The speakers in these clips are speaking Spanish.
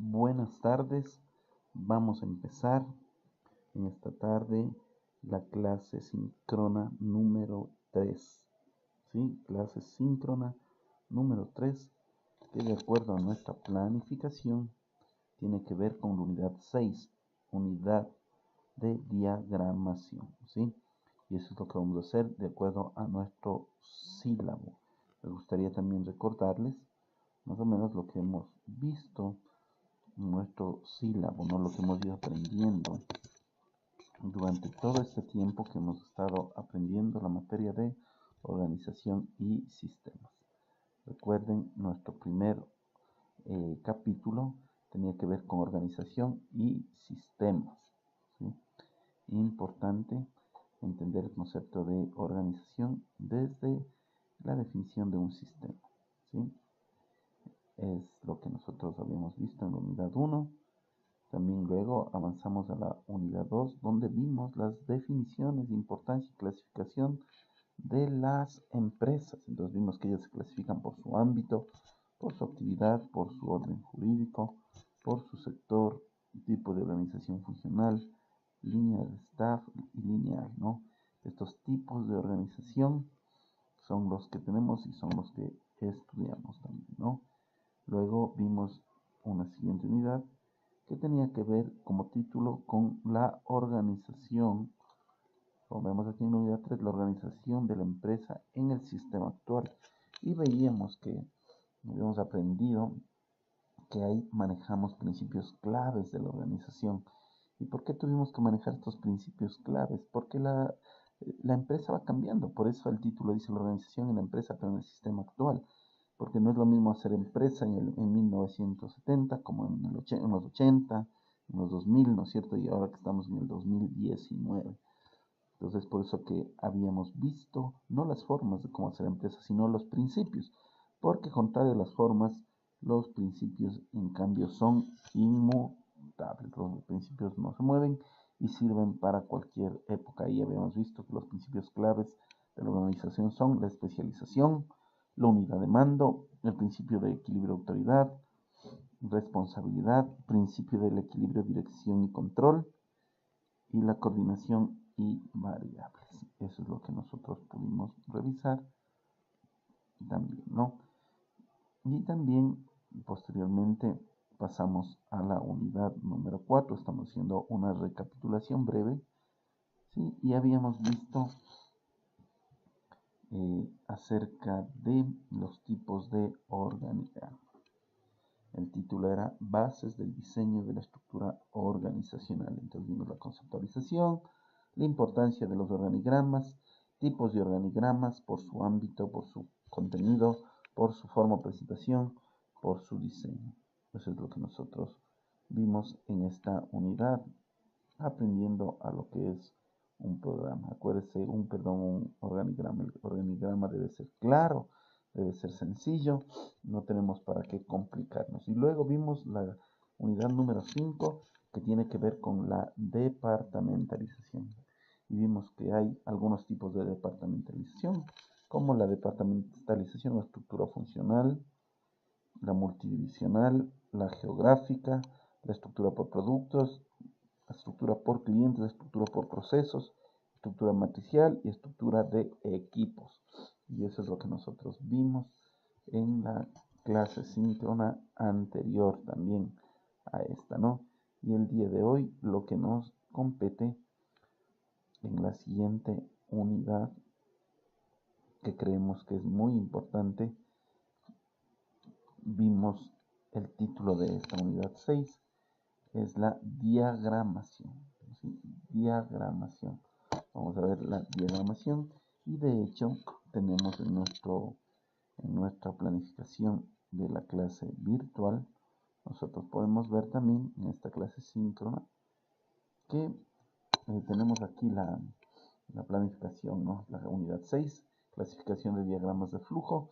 Buenas tardes, vamos a empezar en esta tarde la clase síncrona número 3. ¿Sí? Clase síncrona número 3, que de acuerdo a nuestra planificación tiene que ver con la unidad 6, unidad de diagramación. ¿Sí? Y eso es lo que vamos a hacer de acuerdo a nuestro sílabo. Me gustaría también recordarles más o menos lo que hemos visto nuestro sílabo, ¿no? Lo que hemos ido aprendiendo durante todo este tiempo que hemos estado aprendiendo la materia de organización y sistemas. Recuerden, nuestro primer capítulo tenía que ver con organización y sistemas, ¿sí? Importante entender el concepto de organización desde la definición de un sistema, ¿sí? Es lo que nosotros habíamos visto en la unidad 1. También luego avanzamos a la unidad 2, donde vimos las definiciones de importancia y clasificación de las empresas. Entonces vimos que ellas se clasifican por su ámbito, por su actividad, por su orden jurídico, por su sector, tipo de organización funcional, línea de staff y lineal, ¿no? Estos tipos de organización son los que tenemos y son los que estudiamos también, ¿no? Luego vimos una siguiente unidad que tenía que ver como título con la organización, como vemos aquí en la unidad 3, la organización de la empresa en el sistema actual. Y veíamos que habíamos aprendido que ahí manejamos principios claves de la organización. ¿Y por qué tuvimos que manejar estos principios claves? Porque la empresa va cambiando, por eso el título dice la organización en la empresa, pero en el sistema actual. Porque no es lo mismo hacer empresa en 1970 como en los 80, en los 2000, ¿no es cierto? Y ahora que estamos en el 2019. Entonces, por eso que habíamos visto no las formas de cómo hacer empresa, sino los principios. Porque contrario a las formas, los principios en cambio son inmutables. Los principios no se mueven y sirven para cualquier época. Y habíamos visto que los principios claves de la organización son la especialización, la unidad de mando, el principio de equilibrio de autoridad, responsabilidad, principio del equilibrio, dirección y control, y la coordinación y variables. Eso es lo que nosotros pudimos revisar también, ¿no? Y también posteriormente pasamos a la unidad número 4. Estamos haciendo una recapitulación breve, ¿sí? Y habíamos visto acerca de los tipos de organigrama. El título era Bases del diseño de la estructura organizacional. Entonces vimos la conceptualización, la importancia de los organigramas, tipos de organigramas por su ámbito, por su contenido, por su forma de presentación, por su diseño. Eso es lo que nosotros vimos en esta unidad, aprendiendo a lo que es un programa. Acuérdese, un organigrama. El organigrama debe ser claro, debe ser sencillo, no tenemos para qué complicarnos. Y luego vimos la unidad número 5, que tiene que ver con la departamentalización. Y vimos que hay algunos tipos de departamentalización, como la departamentalización o estructura funcional, la multidivisional, la geográfica, la estructura por productos, la estructura por clientes, la estructura por procesos, estructura matricial y estructura de equipos. Y eso es lo que nosotros vimos en la clase síncrona anterior también a esta, ¿no? Y el día de hoy lo que nos compete en la siguiente unidad, que creemos que es muy importante, vimos el título de esta unidad 6, es la diagramación. ¿Sí? Diagramación. Vamos a ver la diagramación y de hecho tenemos en nuestra planificación de la clase virtual, nosotros podemos ver también en esta clase síncrona que tenemos aquí la planificación, ¿no? La unidad 6, clasificación de diagramas de flujo,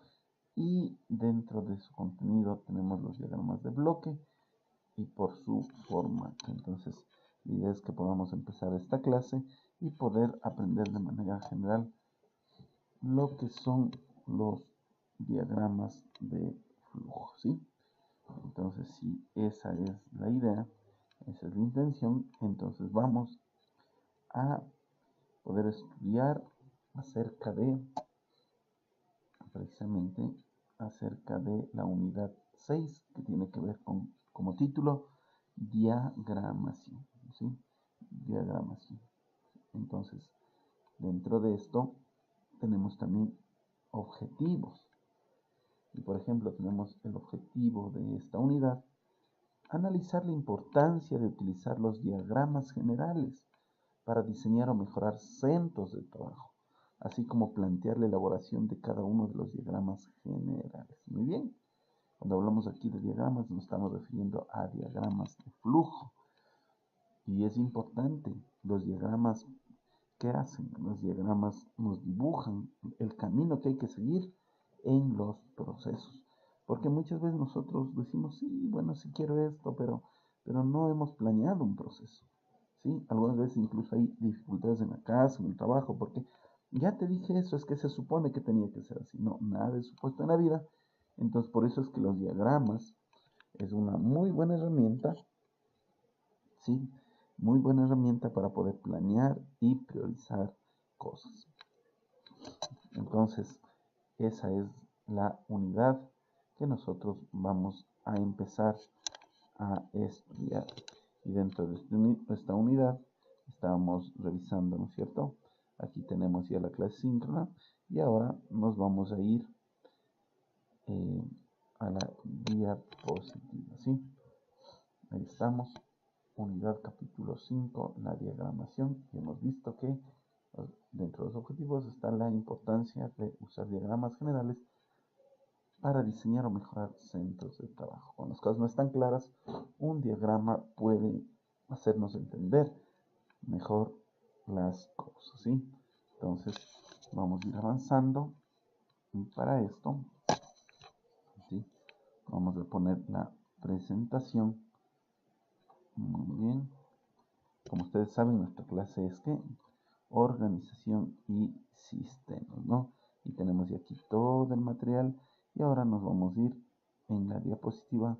y dentro de su contenido tenemos los diagramas de bloque y por su forma. Entonces, la idea es que podamos empezar esta clase y poder aprender de manera general lo que son los diagramas de flujo, ¿sí? Entonces, si esa es la idea, esa es la intención, entonces vamos a poder estudiar acerca de, precisamente, acerca de la unidad 6, que tiene que ver con, como título, diagramación, ¿sí? Diagramación. Entonces, dentro de esto tenemos también objetivos. Y por ejemplo, tenemos el objetivo de esta unidad: analizar la importancia de utilizar los diagramas generales para diseñar o mejorar centros de trabajo, así como plantear la elaboración de cada uno de los diagramas generales. Muy bien. Cuando hablamos aquí de diagramas, nos estamos refiriendo a diagramas de flujo. Y es importante, los diagramas, ¿qué hacen? Los diagramas nos dibujan el camino que hay que seguir en los procesos. Porque muchas veces nosotros decimos, sí, bueno, sí quiero esto, pero no hemos planeado un proceso. ¿Sí? Algunas veces incluso hay dificultades en la casa, en el trabajo, porque ya te dije eso, es que se supone que tenía que ser así. No, nada es supuesto en la vida. Entonces, por eso es que los diagramas es una muy buena herramienta, ¿sí? Muy buena herramienta para poder planear y priorizar cosas. Entonces, esa es la unidad que nosotros vamos a empezar a estudiar. Y dentro de esta unidad estábamos revisando, ¿no es cierto? Aquí tenemos ya la clase síncrona y ahora nos vamos a ir a la diapositiva, ¿sí? Ahí estamos, unidad capítulo 5, la diagramación, y hemos visto que dentro de los objetivos está la importancia de usar diagramas generales para diseñar o mejorar centros de trabajo. Cuando las cosas no están claras, un diagrama puede hacernos entender mejor las cosas, ¿sí? Entonces, vamos a ir avanzando y para esto, ¿sí? Vamos a poner la presentación. Muy bien. Como ustedes saben, nuestra clase es que organización y sistemas, ¿no? Y tenemos ya aquí todo el material y ahora nos vamos a ir en la diapositiva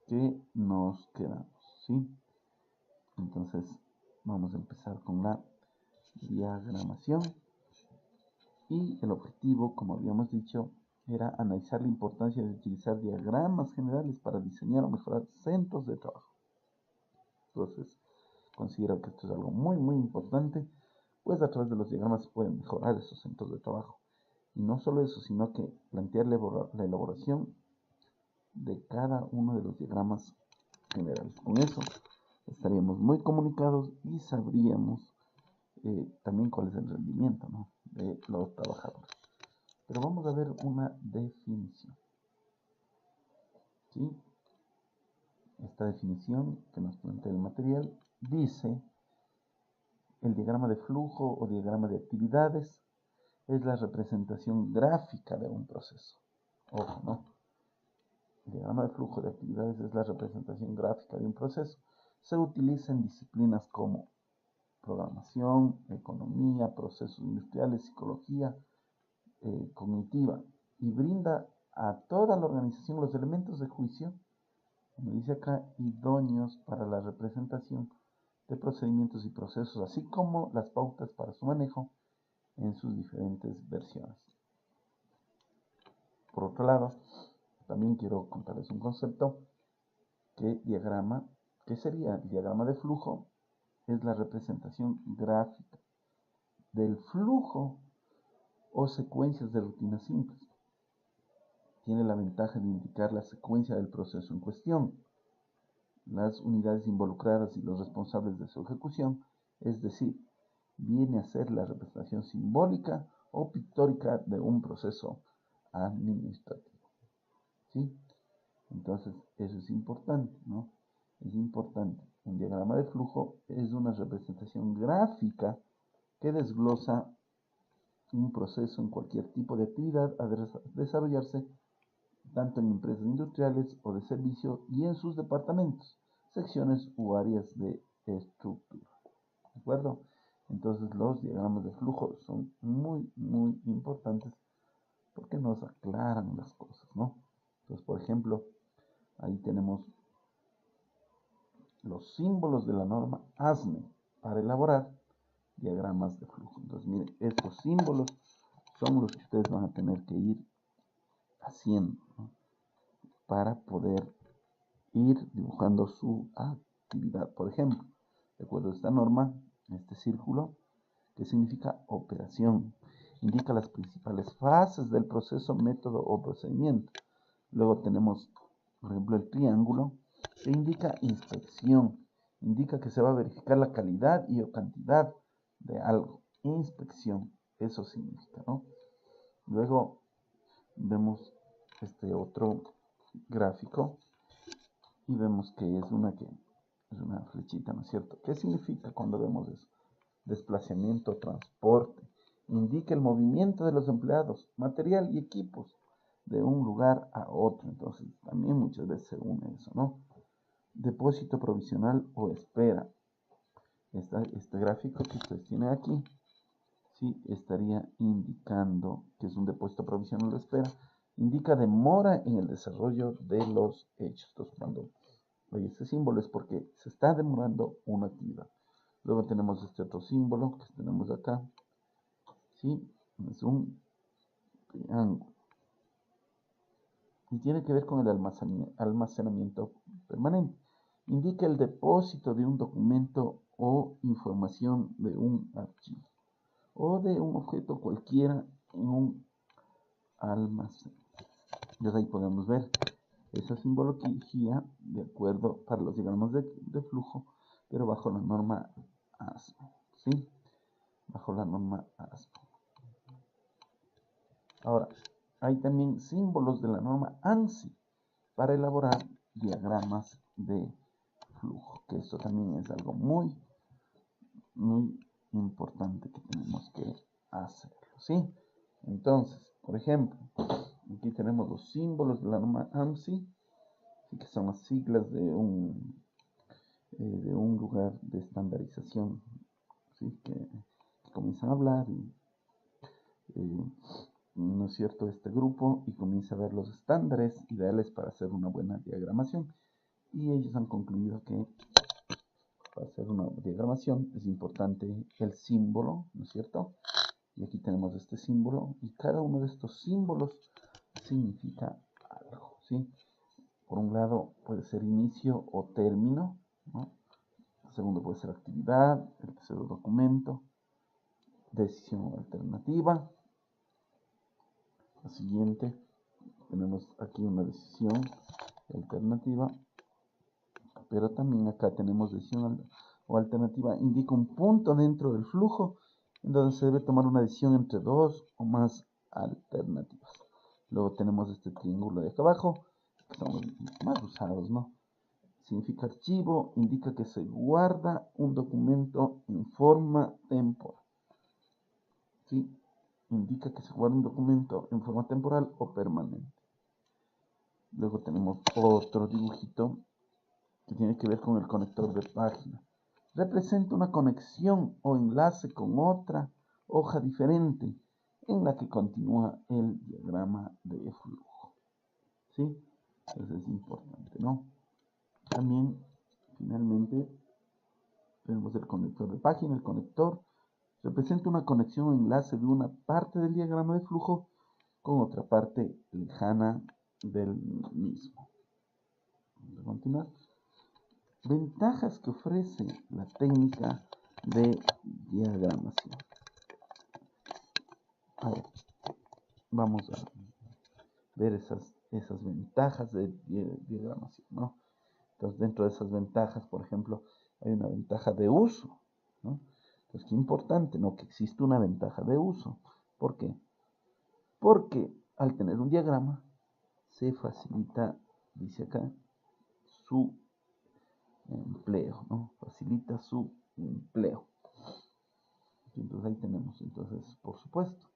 que nos quedamos, ¿sí? Entonces vamos a empezar con la diagramación y el objetivo, como habíamos dicho, era analizar la importancia de utilizar diagramas generales para diseñar o mejorar centros de trabajo. Entonces, considero que esto es algo muy, muy importante, pues a través de los diagramas se pueden mejorar esos centros de trabajo. Y no solo eso, sino que plantear la elaboración de cada uno de los diagramas generales. Con eso estaríamos muy comunicados y sabríamos también cuál es el rendimiento, ¿no?, de los trabajadores. Pero vamos a ver una definición, ¿sí? Esta definición que nos plantea el material dice: el diagrama de flujo o diagrama de actividades es la representación gráfica de un proceso. Ojo, ¿no? El diagrama de flujo de actividades es la representación gráfica de un proceso. Se utiliza en disciplinas como programación, economía, procesos industriales, psicología cognitiva, y brinda a toda la organización los elementos de juicio, como dice acá, idóneos para la representación de procedimientos y procesos, así como las pautas para su manejo en sus diferentes versiones. Por otro lado, también quiero contarles un concepto que sería el diagrama de flujo. Es la representación gráfica del flujo o secuencias de rutinas simples. Tiene la ventaja de indicar la secuencia del proceso en cuestión, las unidades involucradas y los responsables de su ejecución, es decir, viene a ser la representación simbólica o pictórica de un proceso administrativo, ¿sí? Entonces, eso es importante, ¿no? Es importante. Un diagrama de flujo es una representación gráfica que desglosa un proceso en cualquier tipo de actividad a desarrollarse tanto en empresas industriales o de servicio y en sus departamentos, secciones u áreas de estructura. ¿De acuerdo? Entonces los diagramas de flujo son muy, muy importantes porque nos aclaran las cosas, ¿no? Entonces, por ejemplo, Ahí tenemos los símbolos de la norma ASME para elaborar diagramas de flujo. Entonces, miren, estos símbolos son los que ustedes van a tener que ir haciendo, ¿no?, para poder ir dibujando su actividad. Por ejemplo, de acuerdo a esta norma, este círculo, que significa operación, indica las principales fases del proceso, método o procedimiento. Luego tenemos, por ejemplo, el triángulo, que indica inspección, indica que se va a verificar la calidad y o cantidad de algo. Inspección, eso significa, ¿no? Luego vemos este otro gráfico y vemos que es una flechita, ¿no es cierto? ¿Qué significa cuando vemos eso? Desplazamiento, transporte. Indica el movimiento de los empleados, material y equipos de un lugar a otro. Entonces, también muchas veces se une eso, ¿no? Depósito provisional o espera. Este gráfico que ustedes tienen aquí, sí, estaría indicando que es un depósito provisional o espera. Indica demora en el desarrollo de los hechos. Entonces, cuando hay este símbolo es porque se está demorando una actividad. Luego tenemos este otro símbolo que tenemos acá, ¿sí? Es un triángulo. Y tiene que ver con el almacenamiento permanente. Indica el depósito de un documento o información de un archivo o de un objeto cualquiera en un almacén. Entonces ahí podemos ver esa simbología de acuerdo para los diagramas de flujo, pero bajo la norma ASME, ¿sí? Bajo la norma ASME. Ahora, hay también símbolos de la norma ANSI para elaborar diagramas de flujo, que esto también es algo muy importante que tenemos que hacerlo, ¿sí? Entonces, por ejemplo, aquí tenemos los símbolos de la norma ANSI, que son las siglas de un lugar de estandarización, ¿sí? que comienzan a hablar y ¿no es cierto?, este grupo, y comienza a ver los estándares ideales para hacer una buena diagramación. Y ellos han concluido que para hacer una diagramación es importante el símbolo, ¿no es cierto? Y aquí tenemos este símbolo, y cada uno de estos símbolos significa algo, ¿sí? Por un lado puede ser inicio o término, ¿no? El segundo puede ser actividad, el tercero documento, decisión alternativa. La siguiente, tenemos aquí una decisión alternativa, pero también acá tenemos decisión o alternativa, indica un punto dentro del flujo en donde se debe tomar una decisión entre dos o más alternativas. Luego tenemos este triángulo de acá abajo, que son los más usados, ¿no? Significa archivo, indica que se guarda un documento en forma temporal, ¿sí? Indica que se guarda un documento en forma temporal o permanente. Luego tenemos otro dibujito que tiene que ver con el conector de página. Representa una conexión o enlace con otra hoja diferente en la que continúa el diagrama de flujo, ¿sí? Eso es importante, ¿no? También, finalmente, tenemos el conector de página. El conector representa una conexión o enlace de una parte del diagrama de flujo con otra parte lejana del mismo. Vamos a continuar. Ventajas que ofrece la técnica de diagramación. A ver, vamos a ver esas ventajas de diagramación, ¿no? Entonces, dentro de esas ventajas, por ejemplo, hay una ventaja de uso, ¿no? Entonces, qué importante, ¿no?, que existe una ventaja de uso. ¿Por qué? Porque al tener un diagrama se facilita, dice acá, su empleo, ¿no? Facilita su empleo. Entonces ahí tenemos, entonces, por supuesto,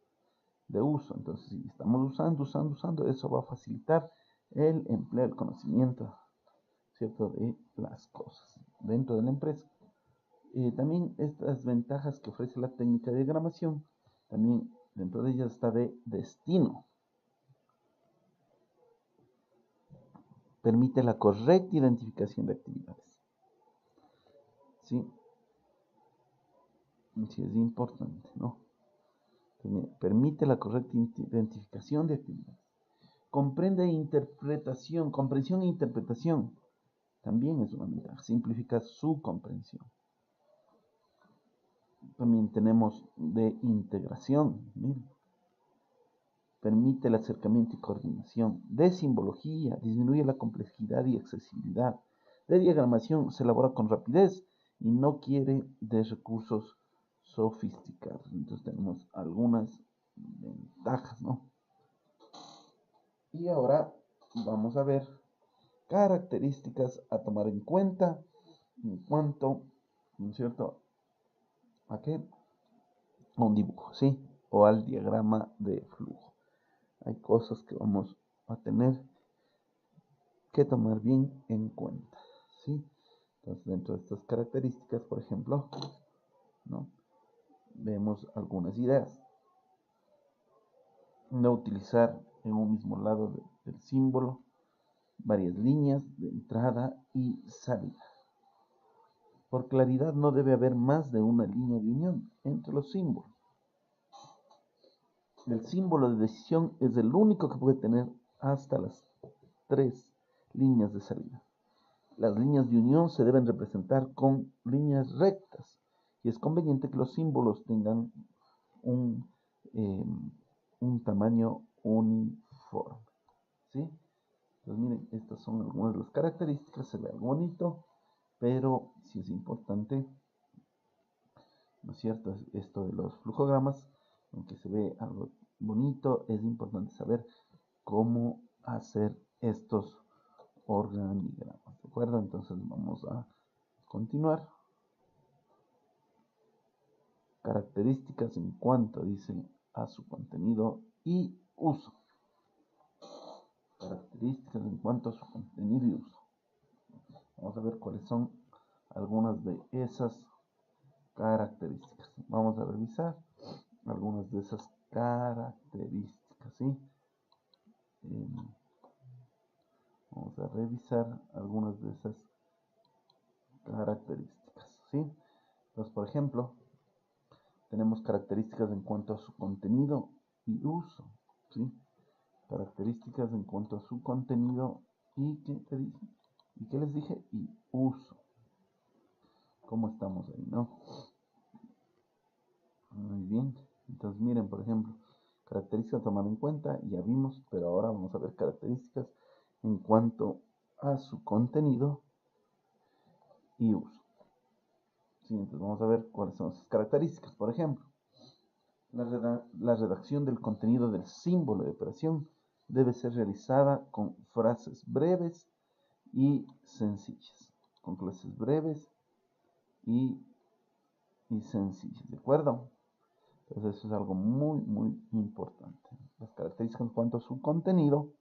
de uso. Entonces, si estamos usando, eso va a facilitar el empleo, el conocimiento, ¿cierto?, de las cosas dentro de la empresa. También estas ventajas que ofrece la técnica de diagramación, también dentro de ellas está de destino. permite la correcta identificación de actividades. ¿Sí? Sí, es importante, ¿no? Permite la correcta identificación de actividades. Comprende interpretación, comprensión e interpretación. También es una ventaja, simplifica su comprensión. También tenemos de integración, miren. Permite el acercamiento y coordinación. De simbología, disminuye la complejidad y accesibilidad. De diagramación, se elabora con rapidez y no quiere de recursos sofisticados. Entonces tenemos algunas ventajas, ¿no? Y ahora vamos a ver características a tomar en cuenta en cuanto, ¿no es cierto?, ¿a qué? A un dibujo, ¿sí? O al diagrama de flujo. Hay cosas que vamos a tener que tomar bien en cuenta, ¿sí? Entonces, dentro de estas características, por ejemplo, ¿no?, vemos algunas ideas. No utilizar en un mismo lado del símbolo varias líneas de entrada y salida. Por claridad, no debe haber más de una línea de unión entre los símbolos. El símbolo de decisión es el único que puede tener hasta las 3 líneas de salida. Las líneas de unión se deben representar con líneas rectas y es conveniente que los símbolos tengan un tamaño uniforme, ¿sí? Entonces miren, estas son algunas de las características. Se ve algo bonito, pero sí es importante, ¿no es cierto?, esto de los flujogramas, aunque se ve algo bonito, es importante saber cómo hacer estos organigramas, ¿de acuerdo? Entonces vamos a continuar. Características en cuanto, dice, a su contenido y uso. Características en cuanto a su contenido y uso. Vamos a ver cuáles son algunas de esas características. Vamos a revisar algunas de esas características, ¿sí? Vamos a revisar algunas de esas características, ¿sí? Entonces, por ejemplo, tenemos características en cuanto a su contenido y uso, ¿sí? Características en cuanto a su contenido y ¿qué te dije? ¿Y qué les dije? Y uso. ¿Cómo estamos ahí, no? Muy bien. Entonces, miren, por ejemplo, características a tomar en cuenta, ya vimos, pero ahora vamos a ver características en cuanto a su contenido y uso. Sí, entonces vamos a ver cuáles son esas características. Por ejemplo, la redacción del contenido del símbolo de operación debe ser realizada con frases breves y sencillas. Con frases breves y sencillas, ¿de acuerdo? Entonces eso es algo muy, muy importante. Las características en cuanto a su contenido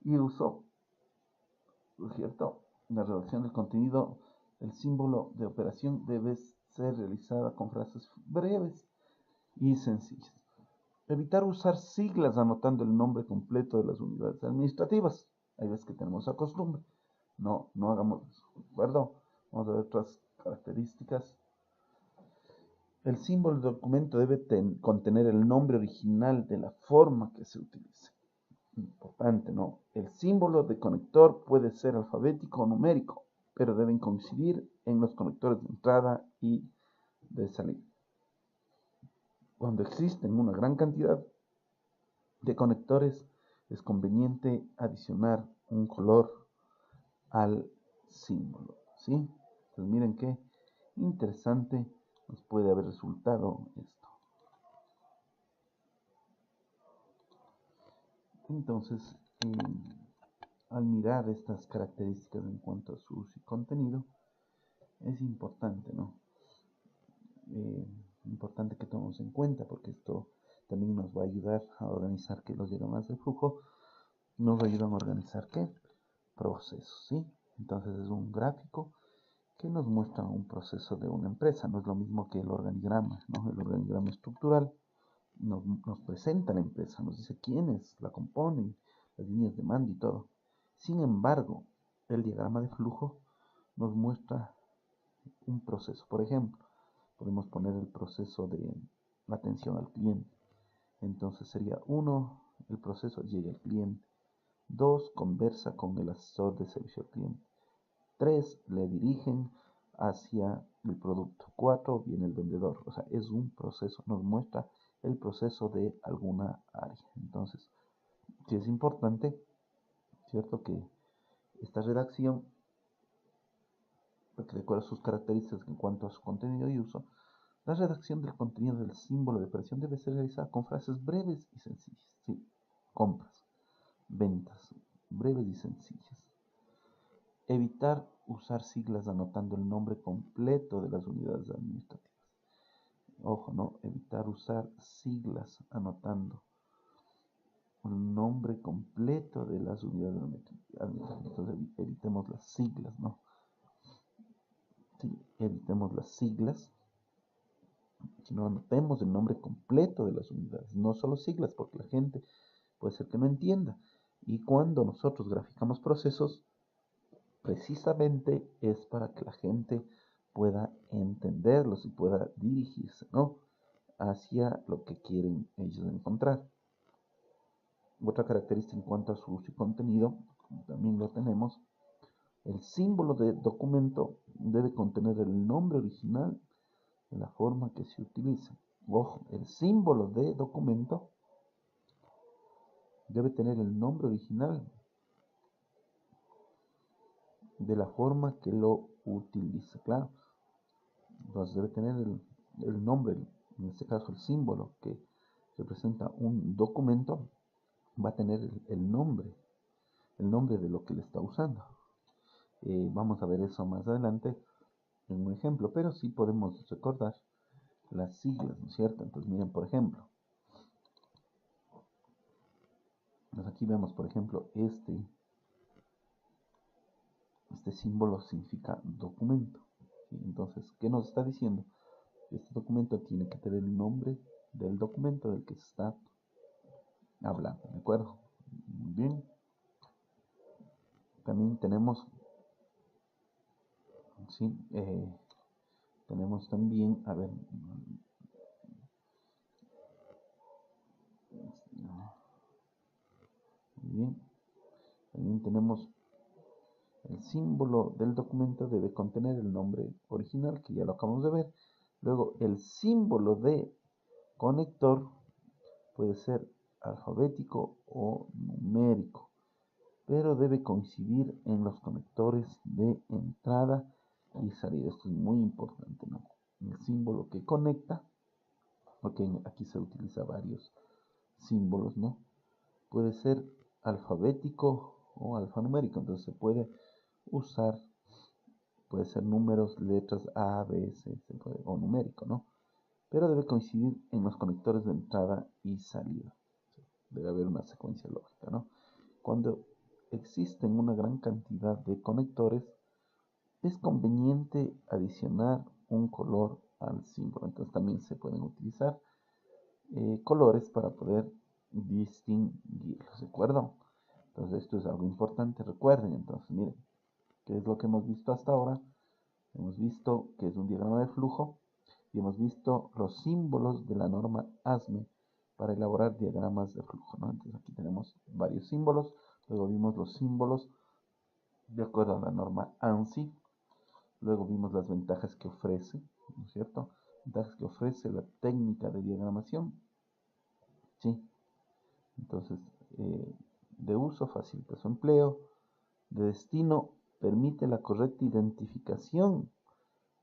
y uso, ¿no es cierto? La redacción del contenido del símbolo de operación debe ser realizada con frases breves y sencillas. Evitar usar siglas anotando el nombre completo de las unidades administrativas. Hay veces que tenemos esa costumbre. No hagamos eso, ¿de acuerdo? Vamos a ver otras características. El símbolo del documento debe contener el nombre original de la forma que se utilice. Importante, ¿no? El símbolo de conector puede ser alfabético o numérico, pero deben coincidir en los conectores de entrada y de salida. Cuando existen una gran cantidad de conectores, es conveniente adicionar un color al símbolo, ¿sí? Entonces miren qué interesante nos puede haber resultado esto. Entonces, al mirar estas características en cuanto a su uso y contenido, es importante, ¿no? Importante que tomemos en cuenta, porque esto también nos va a ayudar a organizar que los diagramas de flujo nos ayudan a organizar ¿qué? Procesos, ¿sí? Entonces es un gráfico que nos muestra un proceso de una empresa. No es lo mismo que el organigrama, ¿no? El organigrama estructural nos presenta la empresa, nos dice quiénes la componen, las líneas de mando y todo. Sin embargo, el diagrama de flujo nos muestra un proceso. Por ejemplo, podemos poner el proceso de atención al cliente. Entonces sería 1, el proceso llega al cliente. 2, conversa con el asesor de servicio al cliente. 3, le dirigen hacia el producto. 4, viene el vendedor. O sea, es un proceso, nos muestra el proceso de alguna área. Entonces, sí es importante, ¿cierto?, que esta redacción, porque recuerda sus características en cuanto a su contenido y uso, la redacción del contenido del símbolo de operación debe ser realizada con frases breves y sencillas. Sí, compras, ventas, breves y sencillas. Evitar usar siglas anotando el nombre completo de las unidades administrativas. Ojo, no, evitar usar siglas anotando el nombre completo de las unidades administrativas. Entonces evitemos las siglas, ¿no? Sí, evitemos las siglas, sino anotemos el nombre completo de las unidades, no solo siglas, porque la gente puede ser que no entienda. Y cuando nosotros graficamos procesos, precisamente es para que la gente pueda entenderlos y pueda dirigirse, ¿no?, hacia lo que quieren ellos encontrar. Otra característica en cuanto a su uso y contenido, como también lo tenemos, el símbolo de documento debe contener el nombre original de la forma que se utiliza. Ojo, el símbolo de documento debe tener el nombre original de la forma que lo utiliza, claro. Entonces debe tener el nombre, en este caso el símbolo que representa un documento, va a tener el nombre de lo que le está usando. Vamos a ver eso más adelante en un ejemplo, pero sí podemos recordar las siglas, ¿no es cierto? Entonces miren, por ejemplo, pues aquí vemos, por ejemplo, este símbolo significa documento, ¿sí? Entonces, ¿qué nos está diciendo? Este documento tiene que tener el nombre del documento del que se está hablando, ¿de acuerdo? Muy bien. También tenemos, ¿sí? Tenemos también, a ver, muy bien. También tenemos el símbolo del documento debe contener el nombre original, que ya lo acabamos de ver. Luego, el símbolo de conector puede ser alfabético o numérico, pero debe coincidir en los conectores de entrada y salida. Esto es muy importante, ¿no? El símbolo que conecta, porque aquí se utiliza varios símbolos, ¿no? Puede ser alfabético o alfanumérico, entonces se puede usar, puede ser números, letras A, B, C, o numérico, ¿no? Pero debe coincidir en los conectores de entrada y salida. Debe haber una secuencia lógica, ¿no? Cuando existen una gran cantidad de conectores, es conveniente adicionar un color al símbolo. Entonces también se pueden utilizar colores para poder distinguirlos, ¿de acuerdo? Entonces esto es algo importante, recuerden. Entonces miren, ¿qué es lo que hemos visto hasta ahora? Hemos visto que es un diagrama de flujo y hemos visto los símbolos de la norma ASME para elaborar diagramas de flujo, ¿no? Entonces aquí tenemos varios símbolos, luego vimos los símbolos de acuerdo a la norma ANSI, luego vimos las ventajas que ofrece, ¿no es cierto? Ventajas que ofrece la técnica de diagramación, ¿sí? Entonces, de uso facilita su empleo, de destino permite la correcta identificación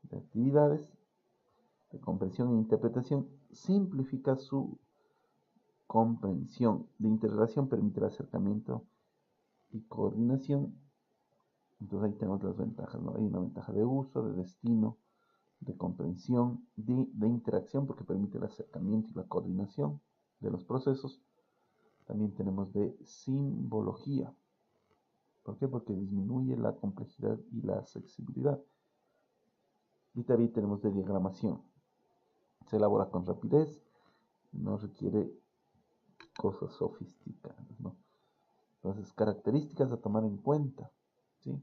de actividades, de comprensión e interpretación, simplifica su comprensión, de integración permite el acercamiento y coordinación. Entonces ahí tenemos las ventajas, ¿no? Hay una ventaja de uso, de destino, de comprensión, de interacción, porque permite el acercamiento y la coordinación de los procesos. También tenemos de simbología. ¿Por qué? Porque disminuye la complejidad y la accesibilidad. Y también tenemos de diagramación. Se elabora con rapidez, no requiere cosas sofisticadas, ¿no? Entonces, características a tomar en cuenta, ¿sí?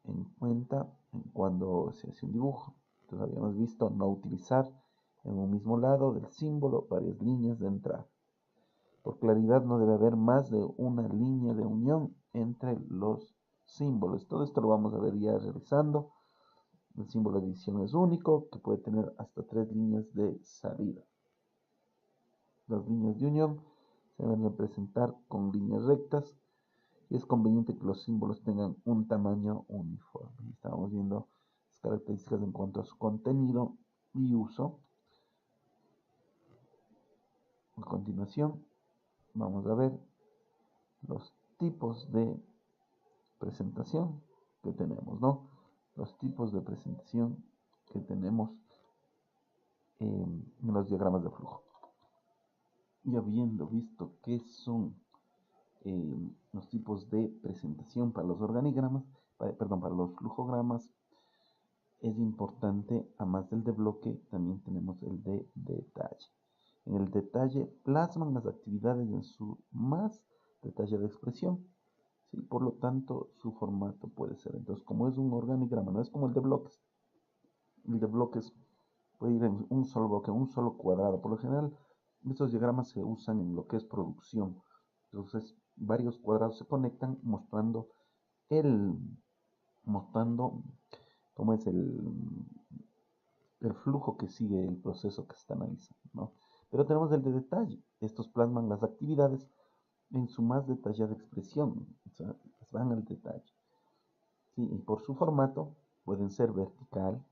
En cuenta cuando se hace un dibujo. Entonces, habíamos visto no utilizar en un mismo lado del símbolo varias líneas de entrada. Por claridad, no debe haber más de una línea de unión entre los símbolos. Todo esto lo vamos a ver ya realizando. El símbolo de división es único, que puede tener hasta 3 líneas de salida. Las líneas de unión se deben representar con líneas rectas y es conveniente que los símbolos tengan un tamaño uniforme. Estamos viendo las características en cuanto a su contenido y uso. A continuación, vamos a ver los tipos de presentación que tenemos, ¿no? Los tipos de presentación que tenemos en los diagramas de flujo. Y habiendo visto qué son los tipos de presentación para los organigramas, para los flujogramas, es importante, además del de bloque, también tenemos el de detalle. En el detalle plasman las actividades en su más detallada expresión. ¿Sí? Por lo tanto, su formato puede ser. Entonces, como es un organigrama, no es como el de bloques. El de bloques puede ir en un solo bloque, un solo cuadrado. Por lo general, estos diagramas se usan en lo que es producción. Entonces, varios cuadrados se conectan mostrando cómo es el flujo que sigue el proceso que se está analizando, ¿no? Pero tenemos el de detalle. Estos plasman las actividades en su más detallada expresión, o sea, van al detalle. ¿Sí? Y por su formato pueden ser vertical.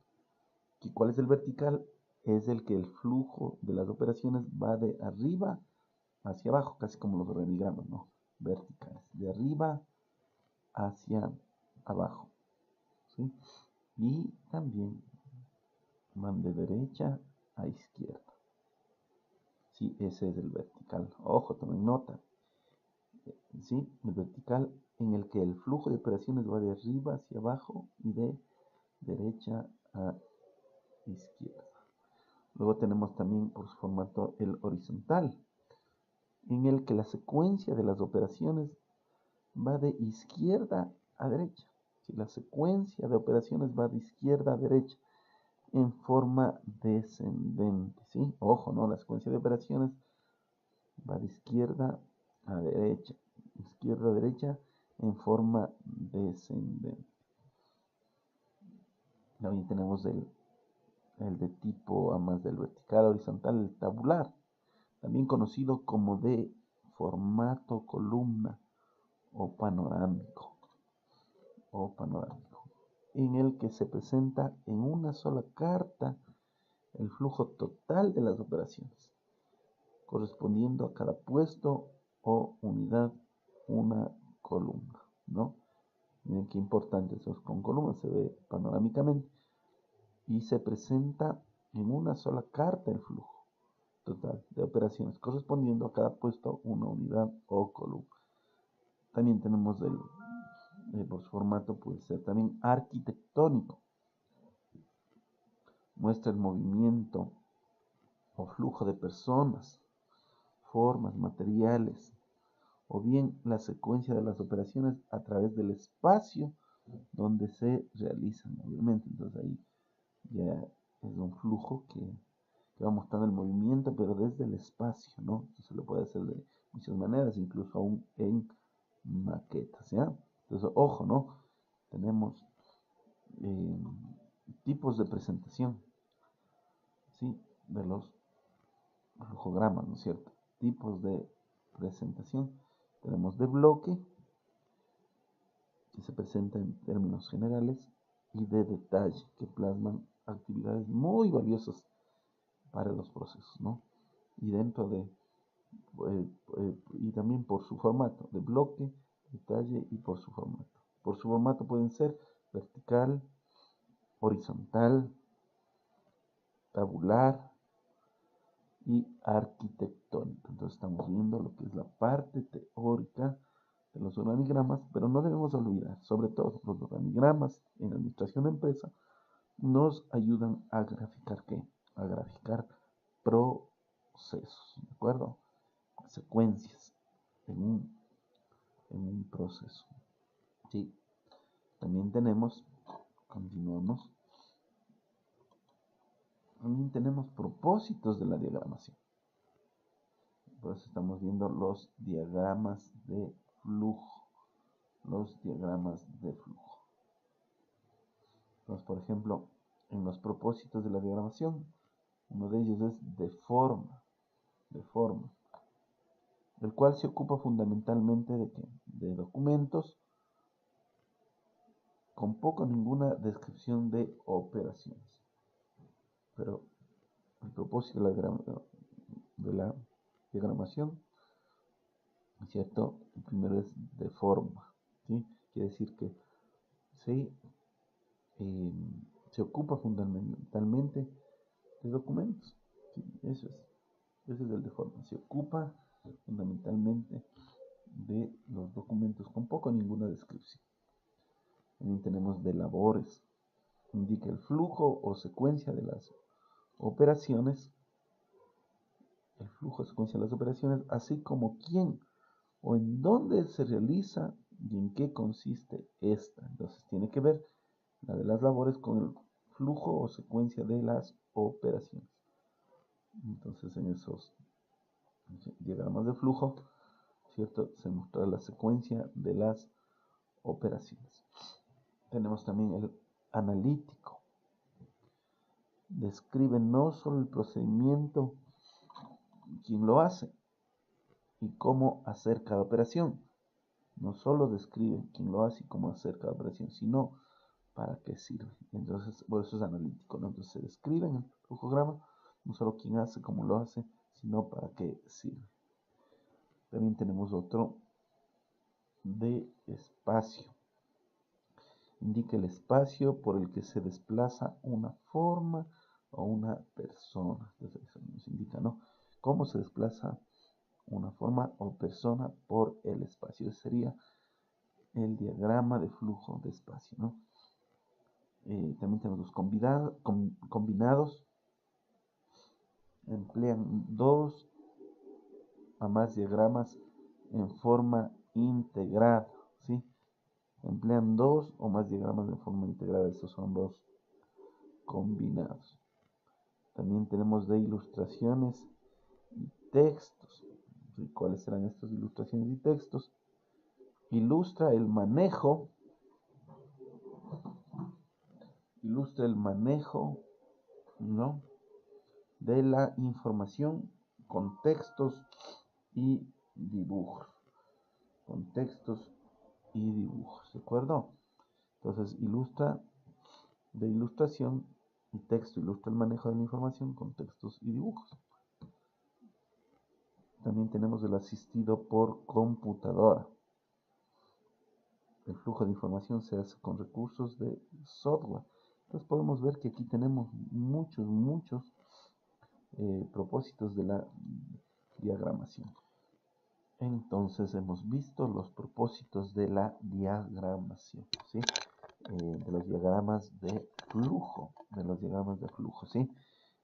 ¿Y cuál es el vertical? Es el que el flujo de las operaciones va de arriba hacia abajo, casi como los organigramas, ¿no? Verticales, de arriba hacia abajo, ¿sí? Y también van de derecha a izquierda. Sí, ese es el vertical. Ojo, tomen nota. ¿Sí? El vertical en el que el flujo de operaciones va de arriba hacia abajo y de derecha a izquierda. Luego tenemos también por su formato el horizontal, en el que la secuencia de las operaciones va de izquierda a derecha. Si la secuencia de operaciones va de izquierda a derecha en forma descendente, ¿sí? Ojo, ¿no? La secuencia de operaciones va de izquierda a derecha en forma descendente. También tenemos el de tipo, a más del vertical horizontal, el tabular, también conocido como de formato columna o panorámico, en el que se presenta en una sola carta el flujo total de las operaciones, correspondiendo a cada puesto o unidad una columna, ¿no? Miren qué importante eso es, con columnas se ve panorámicamente y se presenta en una sola carta el flujo total de operaciones, correspondiendo a cada puesto una unidad o columna. También tenemos por su formato, puede ser también arquitectónico. Muestra el movimiento o flujo de personas, formas, materiales, o bien la secuencia de las operaciones a través del espacio donde se realizan, obviamente. Entonces ahí ya es un flujo que va mostrando el movimiento, pero desde el espacio, ¿no? Entonces se lo puede hacer de muchas maneras, incluso aún en maquetas, ¿ya? Entonces, ojo, ¿no? Tenemos tipos de presentación, ¿sí? De los flujogramas, ¿no es cierto? Tipos de presentación. Tenemos de bloque, que se presenta en términos generales, y de detalle, que plasman actividades muy valiosas para los procesos, ¿no? Y dentro de, y también por su formato, de bloque, detalle y por su formato. Por su formato pueden ser vertical, horizontal, tabular y arquitectónico. Entonces estamos viendo lo que es la parte teórica de los organigramas, pero no debemos olvidar, sobre todo los organigramas en administración de empresa, nos ayudan a graficar ¿qué? A graficar procesos, ¿de acuerdo? Secuencias en un en un proceso. ¿Sí? También tenemos, continuamos, también tenemos propósitos de la diagramación. Por eso estamos viendo los diagramas de flujo. Los diagramas de flujo. Entonces, por ejemplo, en los propósitos de la diagramación, uno de ellos es de forma, el cual se ocupa fundamentalmente de documentos con poco o ninguna descripción de operaciones. Pero el propósito de la diagramación, ¿cierto? El primero es de forma, ¿sí? Quiere decir que se ocupa fundamentalmente de documentos. ¿Sí? Ese es el de forma. Se ocupa fundamentalmente de los documentos con poco o ninguna descripción. También tenemos de labores. Indica el flujo o secuencia de las operaciones. El flujo o secuencia de las operaciones, así como quién o en dónde se realiza y en qué consiste esta. Entonces tiene que ver la de las labores con el flujo o secuencia de las operaciones. Entonces en esos diagramas de flujo, ¿cierto? Se muestra la secuencia de las operaciones. Tenemos también el analítico. Describe no solo el procedimiento, quién lo hace y cómo hacer cada operación. No solo describe quién lo hace y cómo hacer cada operación, sino para qué sirve. Entonces, por eso es analítico, ¿no? Entonces se describe en el flujograma no solo quién hace, cómo lo hace, sino para qué sirve. También tenemos otro de espacio. Indica el espacio por el que se desplaza una forma o una persona. Entonces eso nos indica, ¿no? Cómo se desplaza una forma o persona por el espacio. Ese sería el diagrama de flujo de espacio, ¿no? También tenemos los combinados. Emplean 2 a más diagramas en forma integrada, ¿sí? Emplean 2 o más diagramas en forma integrada. Estos son los combinados. También tenemos de ilustraciones y textos. ¿Sí? ¿Cuáles serán estas ilustraciones y textos? Ilustra el manejo, ¿no? De la información con textos y dibujos. Con textos y dibujos, ¿de acuerdo? Entonces ilustra de ilustración y texto, ilustra el manejo de la información con textos y dibujos. También tenemos el asistido por computadora. El flujo de información se hace con recursos de software. Entonces podemos ver que aquí tenemos muchos propósitos de la diagramación. Entonces hemos visto los propósitos de la diagramación, ¿sí? De los diagramas de flujo, ¿sí?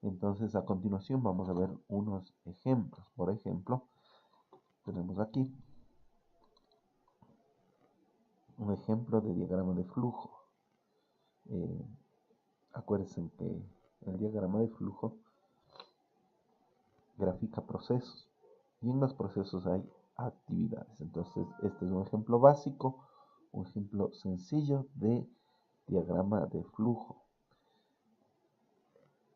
Entonces a continuación vamos a ver unos ejemplos. Por ejemplo, tenemos aquí un ejemplo de diagrama de flujo. Acuérdense que el diagrama de flujo grafica procesos y en los procesos hay actividades. Entonces este es un ejemplo básico, un ejemplo sencillo de diagrama de flujo.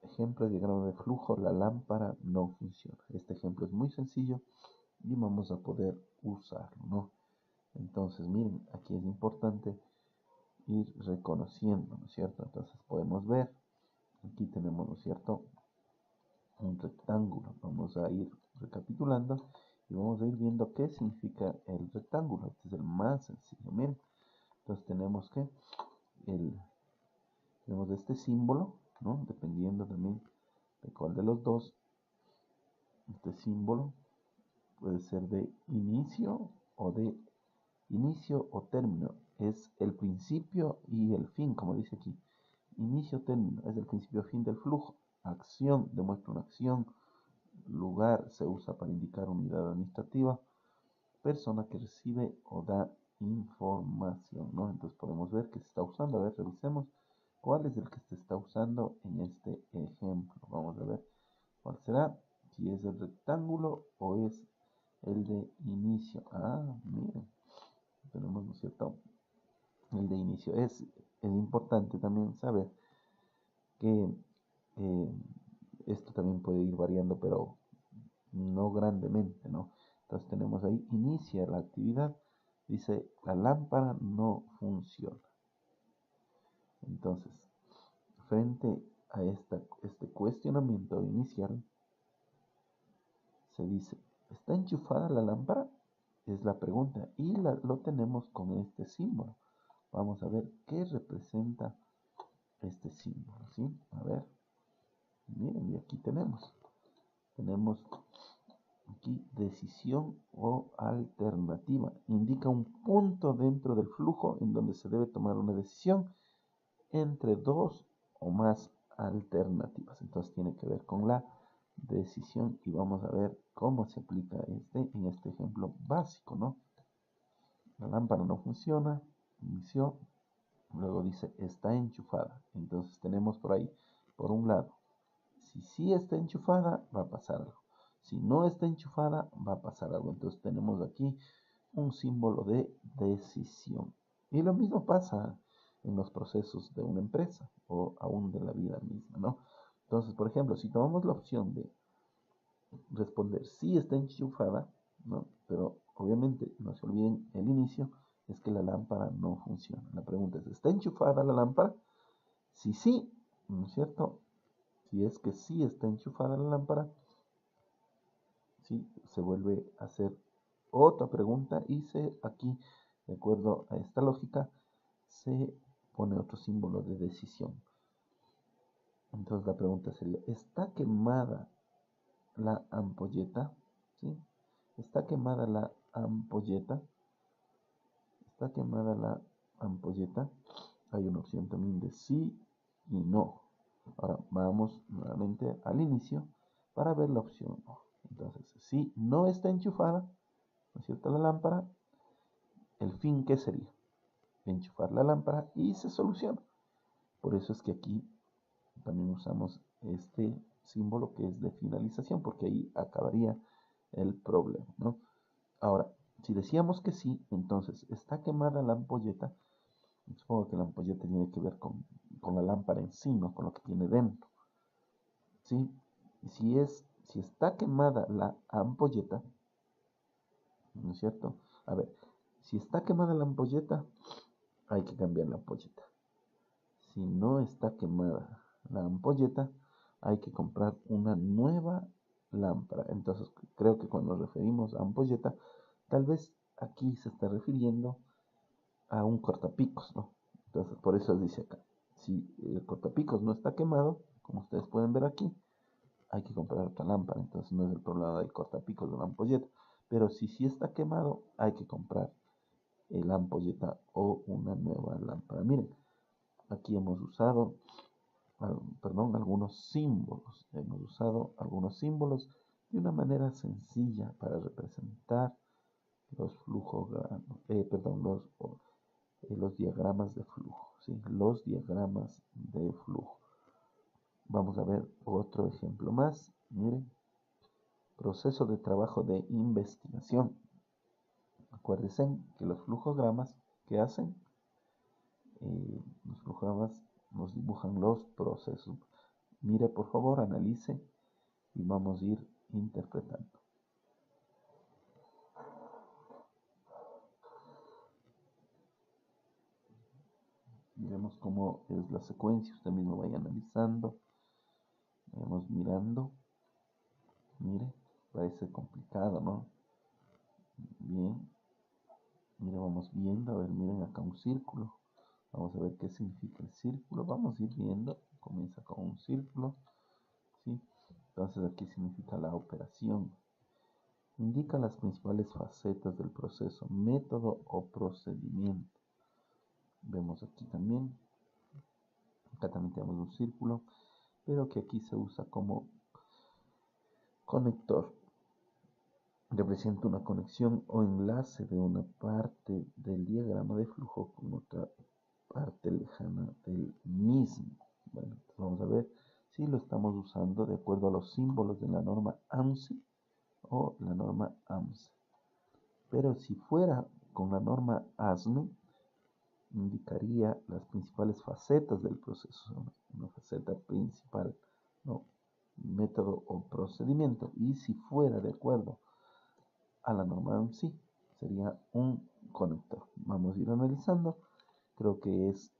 Ejemplo de diagrama de flujo: la lámpara no funciona. Este ejemplo es muy sencillo y vamos a poder usarlo, ¿no? Entonces miren, aquí es importante ir reconociendo, ¿no es cierto? Entonces podemos ver, aquí tenemos, ¿no es cierto?, un rectángulo. Vamos a ir recapitulando y vamos a ir viendo qué significa el rectángulo. Este es el más sencillo, miren. Entonces tenemos que tenemos este símbolo, ¿no? Dependiendo también de cuál de los dos. Este símbolo puede ser de inicio o término. Es el principio y el fin, como dice aquí. Inicio, término, es el principio fin del flujo. Acción, demuestra una acción. Lugar, se usa para indicar unidad administrativa. persona que recibe o da información, ¿no? Entonces podemos ver que se está usando. A ver, revisemos cuál es el que se está usando en este ejemplo. Vamos a ver cuál será, si es el rectángulo o es el de inicio. Ah, miren, tenemos, ¿no es cierto?, el de inicio. Es importante también saber que eh, esto también puede ir variando, pero no grandemente, ¿no? Entonces tenemos ahí, inicia la actividad, dice, la lámpara no funciona. Entonces, frente a este cuestionamiento inicial, se dice, ¿está enchufada la lámpara? Es la pregunta, y lo tenemos con este símbolo. Vamos a ver qué representa este símbolo, ¿sí? A ver, miren, y aquí tenemos aquí decisión o alternativa. Indica un punto dentro del flujo en donde se debe tomar una decisión entre dos o más alternativas. Entonces tiene que ver con la decisión y vamos a ver cómo se aplica en este ejemplo básico, ¿no? La lámpara no funciona, inició, luego dice está enchufada. Entonces tenemos por ahí, por un lado, si sí está enchufada, va a pasar algo. Si no está enchufada, va a pasar algo. Entonces tenemos aquí un símbolo de decisión. Y lo mismo pasa en los procesos de una empresa o aún de la vida misma, ¿no? Entonces, por ejemplo, si tomamos la opción de responder sí está enchufada, ¿no? Pero obviamente no se olviden el inicio, es que la lámpara no funciona. La pregunta es, ¿está enchufada la lámpara? Si sí, ¿no es cierto? Si es que sí está enchufada la lámpara, ¿sí? Se vuelve a hacer otra pregunta y aquí, de acuerdo a esta lógica, se pone otro símbolo de decisión. Entonces la pregunta sería, ¿está quemada la ampolleta? ¿Sí? ¿Está quemada la ampolleta? ¿Está quemada la ampolleta? Hay una opción también de sí y no. Ahora vamos nuevamente al inicio para ver la opción no. Entonces, si no está enchufada, ¿no es cierto?, la lámpara, el fin, ¿qué sería? Enchufar la lámpara y se soluciona. Por eso es que aquí también usamos este símbolo que es de finalización, porque ahí acabaría el problema, ¿no? Ahora, si decíamos que sí, entonces está quemada la ampolleta. Supongo que la ampolleta tiene que ver con la lámpara en sí, no con lo que tiene dentro, ¿sí? Si está quemada la ampolleta, ¿no es cierto? A ver, si está quemada la ampolleta, hay que cambiar la ampolleta. Si no está quemada la ampolleta, hay que comprar una nueva lámpara. Entonces, creo que cuando nos referimos a ampolleta, tal vez aquí se está refiriendo a un cortapicos, ¿no? Entonces, por eso dice acá, si el cortapicos no está quemado, como ustedes pueden ver aquí, hay que comprar otra lámpara. Entonces, no es el problema del cortapicos de la ampolleta. Pero si sí está quemado, hay que comprar la ampolleta o una nueva lámpara. Miren, aquí hemos usado, algunos símbolos. Hemos usado algunos símbolos de una manera sencilla para representar los los diagramas de flujo, ¿sí? Los diagramas de flujo. Vamos a ver otro ejemplo más. Miren, proceso de trabajo de investigación. Acuérdense que los flujogramas, ¿qué hacen? Los flujogramas nos dibujan los procesos. Mire, por favor, analice y vamos a ir interpretando. Miremos cómo es la secuencia, usted mismo vaya analizando, vamos mirando. Mire, parece complicado, ¿no? Bien, mire, vamos viendo, a ver, miren acá un círculo. Vamos a ver qué significa el círculo. Vamos a ir viendo, comienza con un círculo, ¿sí? Entonces aquí significa la operación. Indica las principales facetas del proceso, método o procedimiento. Vemos aquí también, acá también tenemos un círculo, pero que aquí se usa como conector. representa una conexión o enlace de una parte del diagrama de flujo con otra parte lejana del mismo. Bueno, vamos a ver si lo estamos usando de acuerdo a los símbolos de la norma ANSI o la norma AMSE. Pero si fuera con la norma ASME, indicaría las principales facetas del proceso, una faceta principal, ¿no? Método o procedimiento. Y si fuera de acuerdo a la norma ANSI, sería un conector. Vamos a ir analizando. Creo que es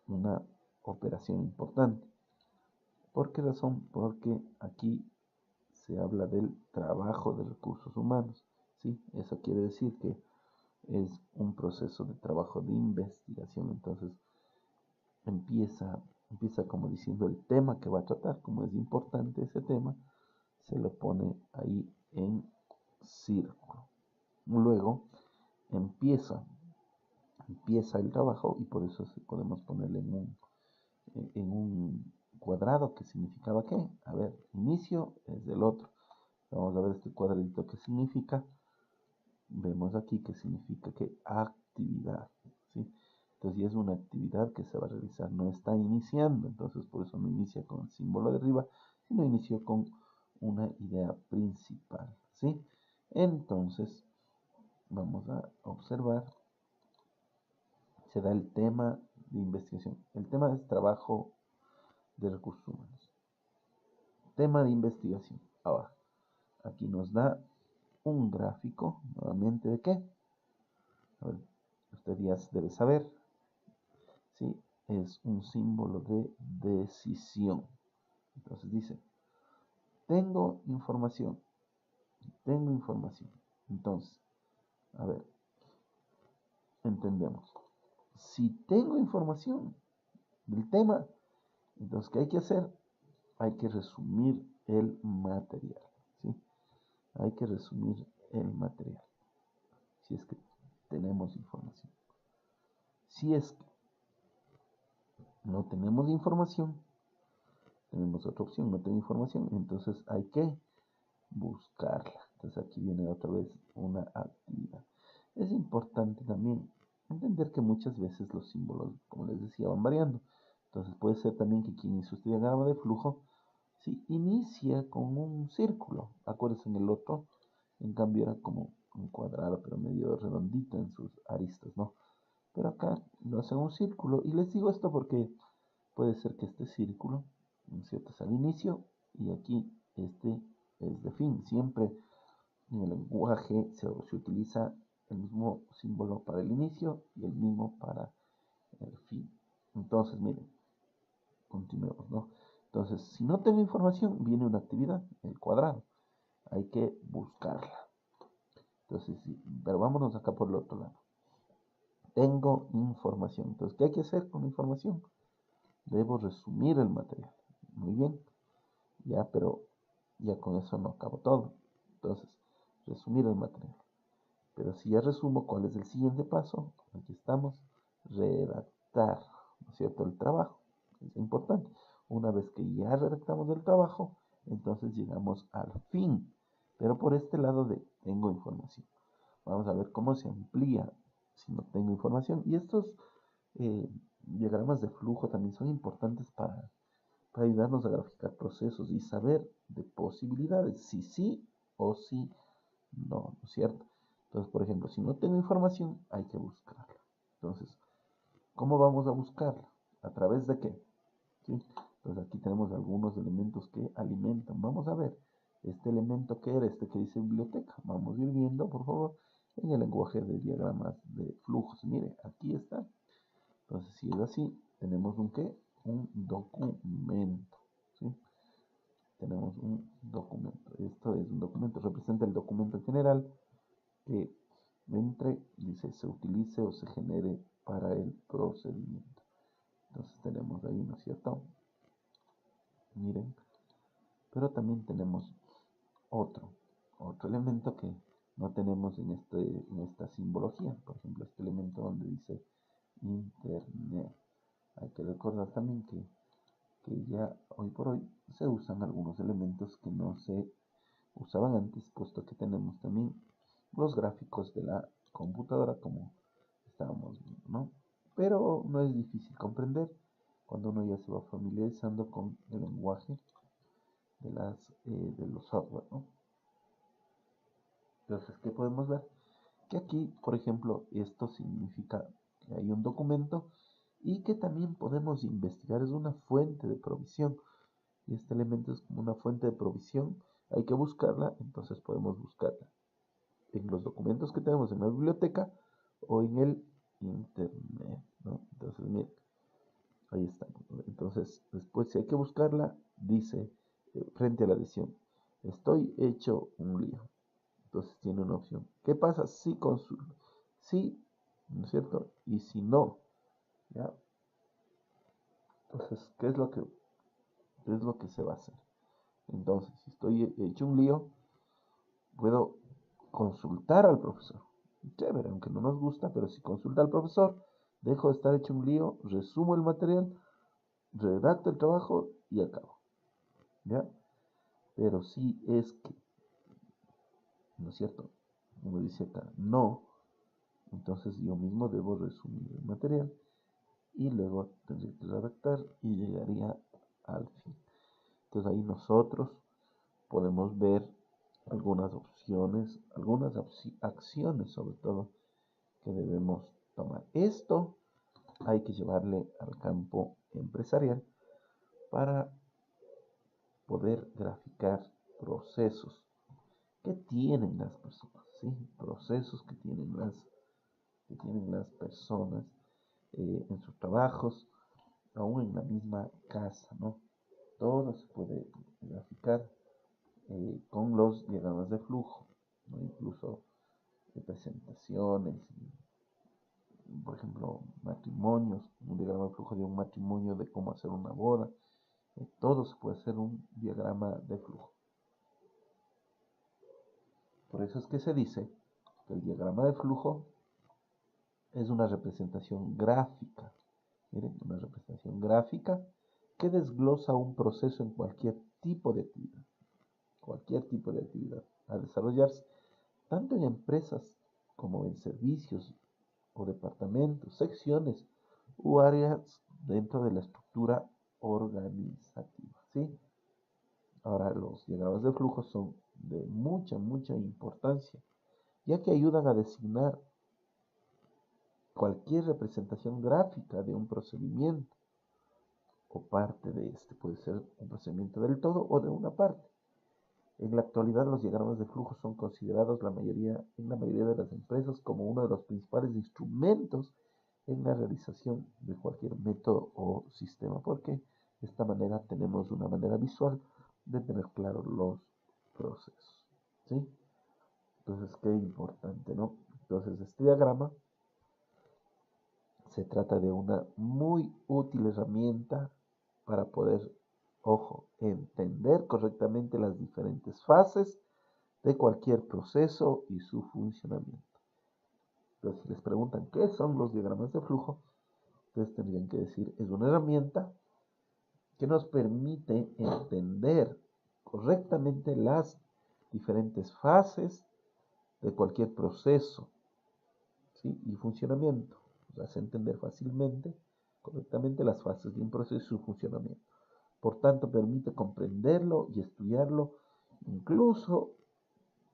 una operación importante. ¿Por qué razón? Porque aquí se habla del trabajo de recursos humanos. ¿Sí? Eso quiere decir que es un proceso de trabajo de investigación. Entonces empieza como diciendo el tema que va a tratar, como es importante ese tema, se lo pone ahí en círculo. Luego empieza el trabajo y por eso podemos ponerle en un cuadrado que significaba qué. A ver, inicio es del otro. Vamos a ver este cuadradito que significa. Vemos aquí que significa que actividad, ¿sí? Entonces ya es una actividad que se va a realizar, no está iniciando, entonces por eso no inicia con el símbolo de arriba, sino inició con una idea principal, ¿sí? Entonces vamos a observar, se da el tema de investigación. El tema es trabajo de recursos humanos. Tema de investigación. Ahora, aquí nos da un gráfico, nuevamente, ¿de qué? A ver, usted ya debe saber, ¿sí? Es un símbolo de decisión. Entonces dice, tengo información. Entonces, a ver, entendemos. Si tengo información del tema, entonces, ¿qué hay que hacer? Hay que resumir el material, ¿sí? Hay que resumir el material, si es que tenemos información. Si es que no tenemos información, tenemos otra opción, no tengo información, entonces hay que buscarla. Entonces aquí viene otra vez una actividad. Es importante también entender que muchas veces los símbolos, como les decía, van variando. Entonces puede ser también que quien hizo este diagrama de flujo, si inicia con un círculo, acuérdense en el otro, en cambio era como un cuadrado, pero medio redondito en sus aristas, ¿no? Pero acá lo hacen un círculo, y les digo esto porque puede ser que este círculo, ¿cierto?, es al inicio, y aquí este es de fin. Siempre en el lenguaje se utiliza el mismo símbolo para el inicio y el mismo para el fin. Entonces, miren, continuemos, ¿no? Entonces, si no tengo información, viene una actividad, el cuadrado. Hay que buscarla. Entonces, sí, pero vámonos acá por el otro lado. Tengo información. Entonces, ¿qué hay que hacer con la información? Debo resumir el material. Muy bien. Ya, pero ya con eso no acabo todo. Entonces, resumir el material. Pero si ya resumo, ¿cuál es el siguiente paso? Aquí estamos, redactar, ¿no es cierto?, el trabajo. Es importante. Una vez que ya redactamos el trabajo, entonces llegamos al fin. Pero por este lado de tengo información. Vamos a ver cómo se amplía si no tengo información. Y estos diagramas de flujo también son importantes para ayudarnos a graficar procesos y saber de posibilidades, si sí o si no, ¿no es cierto? Entonces, por ejemplo, si no tengo información, hay que buscarla. Entonces, ¿cómo vamos a buscarla? ¿A través de qué? ¿Sí? Entonces, aquí tenemos algunos elementos que alimentan. Vamos a ver, este elemento que era, este que dice biblioteca. Vamos a ir viendo, por favor, en el lenguaje de diagramas de flujos. Mire, aquí está. Entonces, si es así, tenemos un ¿qué? Un documento. ¿Sí? Tenemos un documento. Esto es un documento, representa el documento en general que dice, se utilice o se genere para el procedimiento. Entonces tenemos ahí, ¿no es cierto? Miren, pero también tenemos otro elemento que no tenemos en esta simbología. Por ejemplo, este elemento donde dice internet. Hay que recordar también que ya hoy por hoy se usan algunos elementos que no se usaban antes, puesto que tenemos también los gráficos de la computadora como estábamos viendo, ¿no? Pero no es difícil comprender cuando uno ya se va familiarizando con el lenguaje de los software, ¿no? Entonces, ¿qué podemos ver? Que aquí, por ejemplo, esto significa que hay un documento y que también podemos investigar, es una fuente de provisión. Y este elemento es como una fuente de provisión, hay que buscarla, entonces podemos buscarla en los documentos que tenemos en la biblioteca o en el internet, ¿no? Entonces, miren, ahí está. Entonces, después si hay que buscarla, dice frente a la edición, estoy hecho un lío. Entonces tiene una opción. ¿Qué pasa si consulto? Sí, ¿no es cierto? Y si no, ¿ya? Entonces, qué es lo que se va a hacer? Entonces, si estoy hecho un lío, puedo consultar al profesor. Chévere, aunque no nos gusta, pero si consulta al profesor, dejo de estar hecho un lío, resumo el material, redacto el trabajo y acabo. ¿Ya? Pero si es que, ¿no es cierto? Como dice acá, no, entonces yo mismo debo resumir el material y luego tendría que redactar y llegaría al fin. Entonces ahí nosotros podemos ver algunas opciones, algunas acciones sobre todo que debemos tomar. Esto hay que llevarle al campo empresarial para poder graficar procesos que tienen las personas, ¿sí? Procesos que tienen las personas en sus trabajos, aún en la misma casa, ¿no? Todo se puede graficar con los diagramas de flujo, ¿no? Incluso de presentaciones, por ejemplo, matrimonios, un diagrama de flujo de un matrimonio, de cómo hacer una boda, todo se puede hacer un diagrama de flujo. Por eso es que se dice que el diagrama de flujo es una representación gráfica. Miren, una representación gráfica que desglosa un proceso en cualquier tipo de actividad. Cualquier tipo de actividad a desarrollarse, tanto en empresas como en servicios o departamentos, secciones u áreas dentro de la estructura organizativa, ¿sí? Ahora, los diagramas de flujo son de mucha importancia, ya que ayudan a designar cualquier representación gráfica de un procedimiento o parte de este. Puede ser un procedimiento del todo o de una parte. En la actualidad, los diagramas de flujo son considerados en la mayoría de las empresas como uno de los principales instrumentos en la realización de cualquier método o sistema, porque de esta manera tenemos una manera visual de tener claros los procesos, ¿sí? Entonces, qué importante, ¿no? Entonces, este diagrama se trata de una muy útil herramienta para poder, ojo, entender correctamente las diferentes fases de cualquier proceso y su funcionamiento. Entonces, si les preguntan qué son los diagramas de flujo, ustedes tendrían que decir, es una herramienta que nos permite entender correctamente las diferentes fases de cualquier proceso, ¿sí? Y funcionamiento. Nos hace entender fácilmente, correctamente las fases de un proceso y su funcionamiento. Por tanto, permite comprenderlo y estudiarlo, incluso,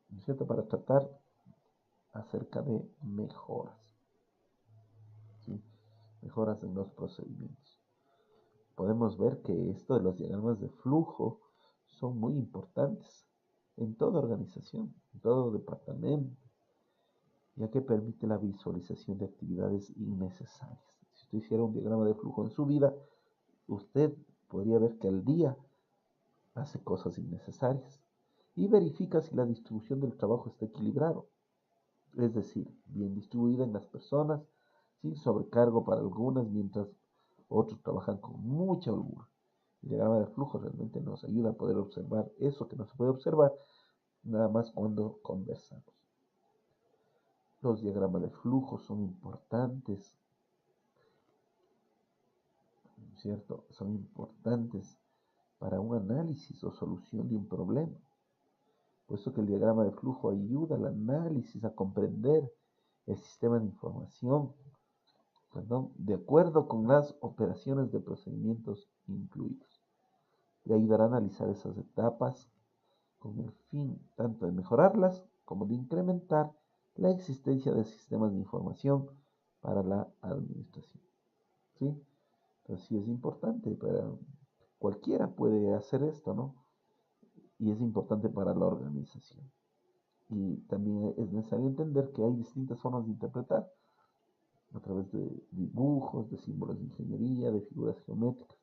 ¿no es cierto?, para tratar acerca de mejoras, ¿sí? Mejoras en los procedimientos. Podemos ver que esto de los diagramas de flujo son muy importantes en toda organización, en todo departamento, ya que permite la visualización de actividades innecesarias. Si usted hiciera un diagrama de flujo en su vida, usted podría ver que al día hace cosas innecesarias y verifica si la distribución del trabajo está equilibrado, es decir, bien distribuida en las personas, sin sobrecargo para algunas, mientras otros trabajan con mucha holgura. El diagrama de flujo realmente nos ayuda a poder observar eso que no se puede observar nada más cuando conversamos. Los diagramas de flujo son importantes, ¿cierto? Son importantes para un análisis o solución de un problema. puesto que el diagrama de flujo ayuda al análisis, a comprender el sistema de información, de acuerdo con las operaciones de procedimientos incluidos. Le ayudará a analizar esas etapas con el fin tanto de mejorarlas como de incrementar la existencia de sistemas de información para la administración. ¿Sí? Entonces sí es importante, pero cualquiera puede hacer esto, ¿no? Y es importante para la organización. Y también es necesario entender que hay distintas formas de interpretar a través de dibujos, de símbolos de ingeniería, de figuras geométricas,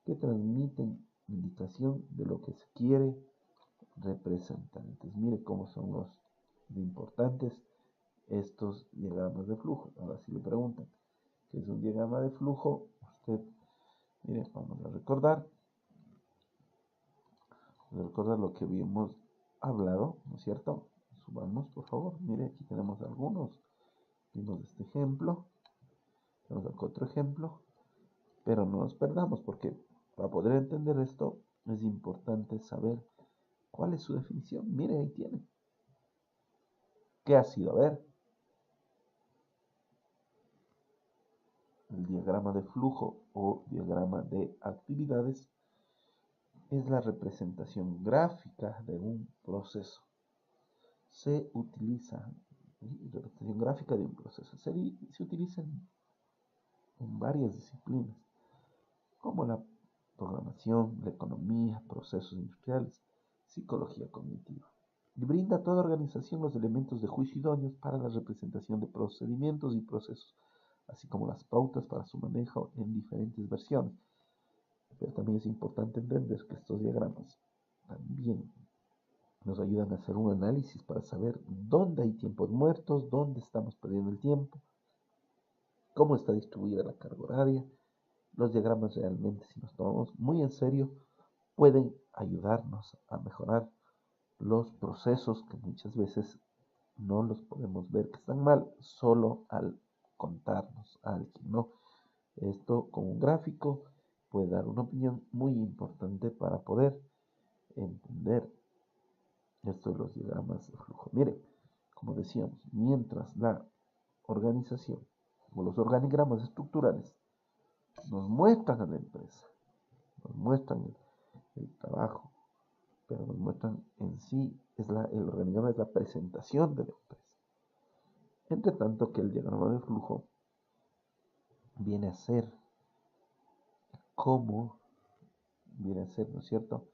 que transmiten indicación de lo que se quiere representar. Entonces, mire cómo son los importantes estos diagramas de flujo. Ahora, si le preguntan qué es un diagrama de flujo, usted, mire, vamos a recordar lo que habíamos hablado, ¿no es cierto? Subamos, por favor. Mire, aquí tenemos algunos. Vimos este ejemplo. Tenemos acá otro ejemplo. Pero no nos perdamos porque para poder entender esto es importante saber cuál es su definición. Mire, ahí tiene. ¿Qué ha sido? A ver. El diagrama de flujo o diagrama de actividades es la representación gráfica de un proceso. Se utiliza, representación gráfica de un proceso, se utiliza en varias disciplinas, como la programación, la economía, procesos industriales, psicología cognitiva. Y brinda a toda organización los elementos de juicio idóneos para la representación de procedimientos y procesos, así como las pautas para su manejo en diferentes versiones. Pero también es importante entender que estos diagramas también nos ayudan a hacer un análisis para saber dónde hay tiempos muertos, dónde estamos perdiendo el tiempo, cómo está distribuida la carga horaria. Los diagramas realmente, si nos tomamos muy en serio, pueden ayudarnos a mejorar los procesos que muchas veces no los podemos ver que están mal solo al contarnos a alguien, ¿no? Esto con un gráfico puede dar una opinión muy importante para poder entender esto de los diagramas de flujo. Mire, como decíamos, mientras la organización o los organigramas estructurales nos muestran a la empresa, nos muestran el trabajo, pero nos muestran en sí, el organigrama es la presentación de la empresa. Entre tanto que el diagrama de flujo viene a ser cómo, viene a ser, ¿no es cierto?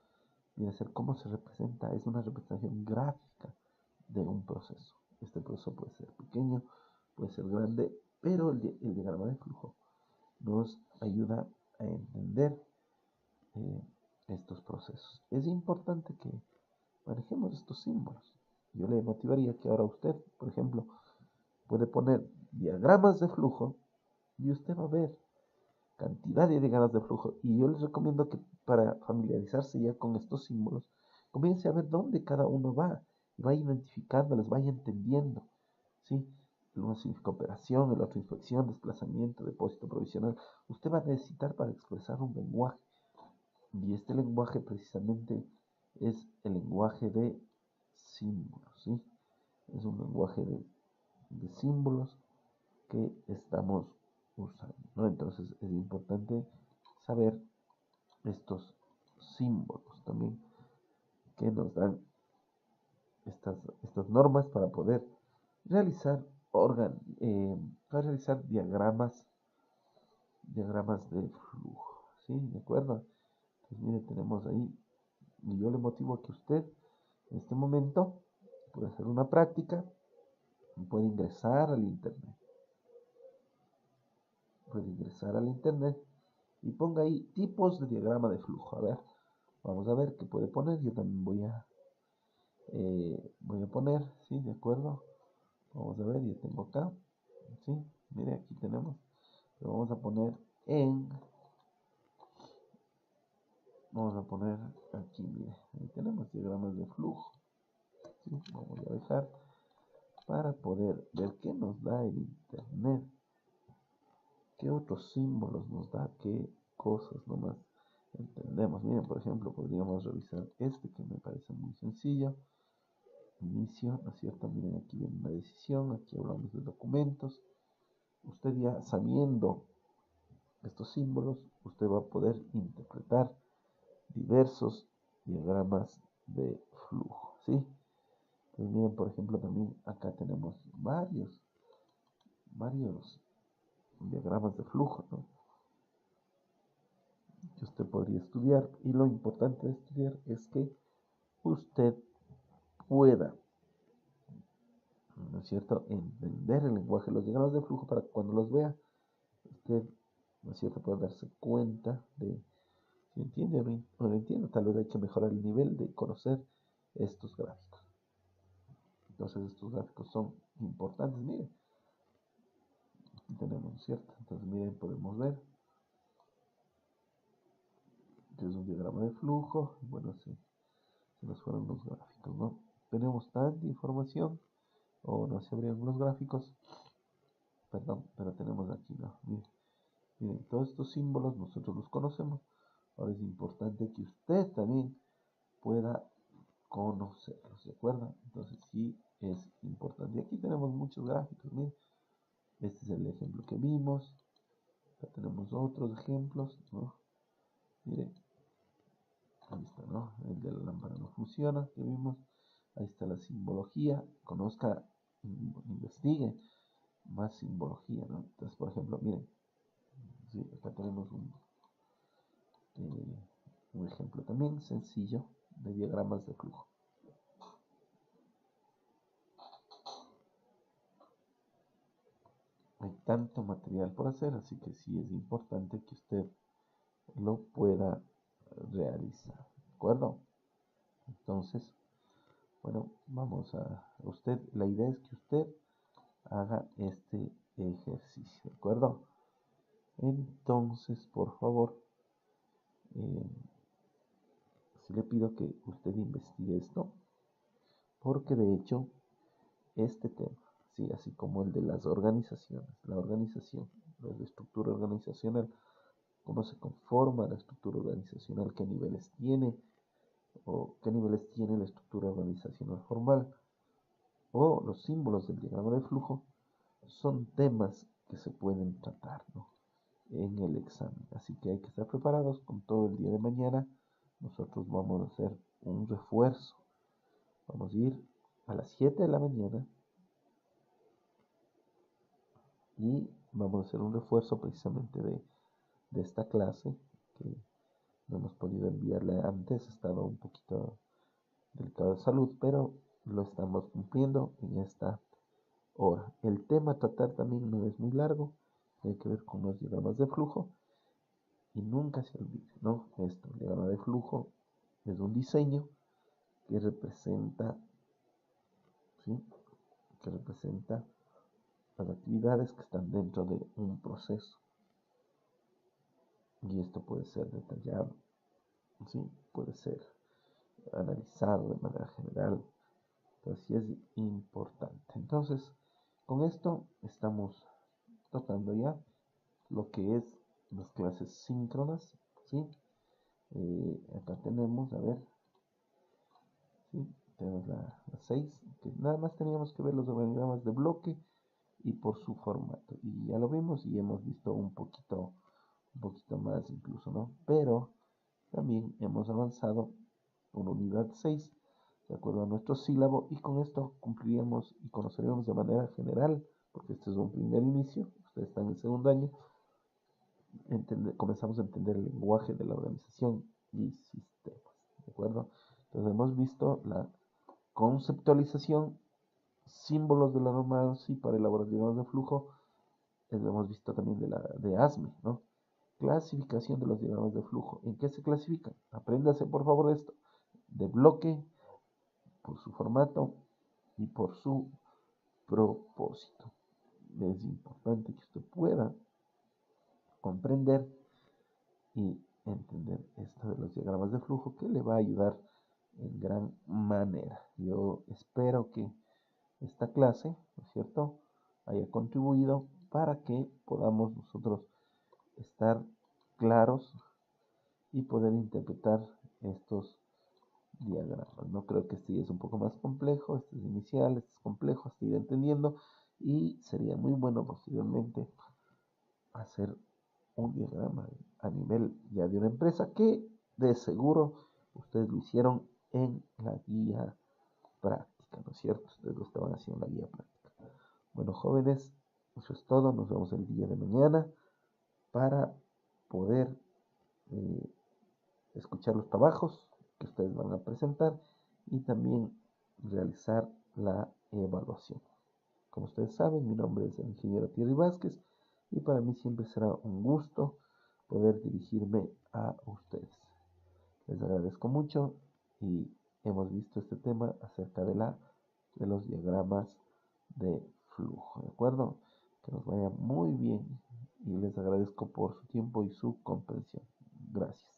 Viene a ser cómo se representa, es una representación gráfica de un proceso. Este proceso puede ser pequeño, puede ser grande, pero el diagrama de flujo nos ayuda a entender estos procesos. Es importante que manejemos estos símbolos. Yo le motivaría que ahora usted, por ejemplo, puede poner diagramas de flujo y usted va a ver cantidad de diagramas de flujo. Y yo les recomiendo que para familiarizarse ya con estos símbolos, comience a ver dónde cada uno va, y vaya identificándoles, vaya entendiendo, ¿sí? Uno significa operación, el otro inspección, desplazamiento, depósito provisional. Usted va a necesitar para expresar un lenguaje. Y este lenguaje precisamente es el lenguaje de símbolos, ¿sí? Es un lenguaje de símbolos que estamos usando, ¿no? Entonces es importante saber estos símbolos también que nos dan estas normas para poder realizar para realizar diagramas de flujo, ¿sí? ¿De acuerdo? Entonces, mire, tenemos ahí, y yo le motivo a que usted en este momento puede hacer una práctica, puede ingresar al internet, y ponga ahí tipos de diagrama de flujo. A ver, vamos a ver qué puede poner. Yo también voy a poner, ¿sí? ¿De acuerdo? Vamos a ver, yo tengo acá, ¿sí? Mire, aquí tenemos, pero vamos a poner aquí, mire, ahí tenemos diagramas de flujo, ¿sí? Vamos a dejar para poder ver qué nos da el internet, qué otros símbolos nos da, qué cosas nomás entendemos. Miren, por ejemplo, podríamos revisar este que me parece muy sencillo. inicio, ¿no es cierto? Miren, aquí viene una decisión, aquí hablamos de documentos. Usted ya sabiendo estos símbolos, usted va a poder interpretar diversos diagramas de flujo, ¿sí? Entonces miren, por ejemplo, también acá tenemos varios diagramas de flujo, ¿no? Que usted podría estudiar, y lo importante de estudiar es que usted pueda, ¿no es cierto?, entender el lenguaje de los diagramas de flujo para que cuando los vea, usted, ¿no es cierto?, pueda darse cuenta de si entiende o no entiende. Tal vez hay que mejorar el nivel de conocer estos gráficos. Entonces estos gráficos son importantes. Miren, aquí tenemos, ¿cierto? Entonces miren, podemos ver que es un diagrama de flujo. Bueno, se nos fueron los gráficos, ¿no? Tenemos tanta información, o no se abrieron los gráficos, perdón, pero tenemos aquí, ¿no? Miren, todos estos símbolos nosotros los conocemos. Ahora es importante que usted también pueda conocerlos, ¿de acuerdo? Entonces sí es importante. Y aquí tenemos muchos gráficos, miren. Este es el ejemplo que vimos. Acá tenemos otros ejemplos, ¿no? Miren, ahí está, ¿no? El de la lámpara no funciona, que vimos. Ahí está la simbología. Conozca, investigue más simbología, ¿no? Entonces, por ejemplo, miren, sí, acá tenemos un ejemplo también sencillo de diagramas de flujo. Hay tanto material por hacer, así que sí es importante que usted lo pueda realizar, ¿de acuerdo? Entonces, bueno, la idea es que usted haga este ejercicio, ¿de acuerdo? Entonces, por favor, sí le pido que usted investigue esto, porque de hecho, este tema, sí, así como el de las organizaciones, la organización, la estructura organizacional, cómo se conforma la estructura organizacional, qué niveles tiene, o qué niveles tiene la estructura organizacional formal, o los símbolos del diagrama de flujo, son temas que se pueden tratar, ¿no?, en el examen. Así que hay que estar preparados con todo el día de mañana. Nosotros vamos a hacer un refuerzo. Vamos a ir a las 7 de la mañana y vamos a hacer un refuerzo precisamente de esta clase que no hemos podido enviarle antes. Ha estado un poquito delicado de salud, pero lo estamos cumpliendo en esta hora. El tema a tratar también no es muy largo, tiene que ver con los diagramas de flujo. Y nunca se olvide, ¿no? El diagrama de flujo es un diseño que representa, ¿sí?, que representa las actividades que están dentro de un proceso. Y esto puede ser detallado, ¿sí?, puede ser analizado de manera general. Entonces sí es importante. Entonces, con esto estamos tocando ya lo que es las clases síncronas, ¿sí? Acá tenemos, a ver, ¿sí?, tenemos la 6, que nada más teníamos que ver los organigramas de bloque y por su formato. Y ya lo vimos y hemos visto un poquito más incluso, ¿no? Pero también hemos avanzado una unidad 6 de acuerdo a nuestro sílabo, y con esto cumpliríamos y conoceríamos de manera general, porque este es un primer inicio, ustedes están en el segundo año, comenzamos a entender el lenguaje de la organización y sistemas, ¿de acuerdo? Entonces hemos visto la conceptualización, símbolos de la norma ANSI para elaborar diagramas de flujo, hemos visto también de ASME, ¿no? Clasificación de los diagramas de flujo. ¿En qué se clasifican? Apréndase por favor esto: de bloque, por su formato y por su propósito. Es importante que usted pueda comprender y entender esto de los diagramas de flujo, que le va a ayudar en gran manera. Yo espero que esta clase, ¿no es cierto?, haya contribuido para que podamos nosotros estar claros y poder interpretar estos diagramas. No creo que este ya es un poco más complejo, este es inicial, este es complejo, hasta ir entendiendo, y sería muy bueno posteriormente hacer un diagrama a nivel ya de una empresa que de seguro ustedes lo hicieron en la guía práctica, ¿no es cierto? Ustedes lo estaban haciendo en la guía práctica. Bueno, jóvenes, eso es todo. Nos vemos el día de mañana para poder eh, escuchar los trabajos que ustedes van a presentar y también realizar la evaluación. Como ustedes saben, mi nombre es el ingeniero Thierry Vázquez y para mí siempre será un gusto poder dirigirme a ustedes. Les agradezco mucho y hemos visto este tema acerca de los diagramas de flujo, ¿de acuerdo? Que nos vaya muy bien y les agradezco por su tiempo y su comprensión. Gracias.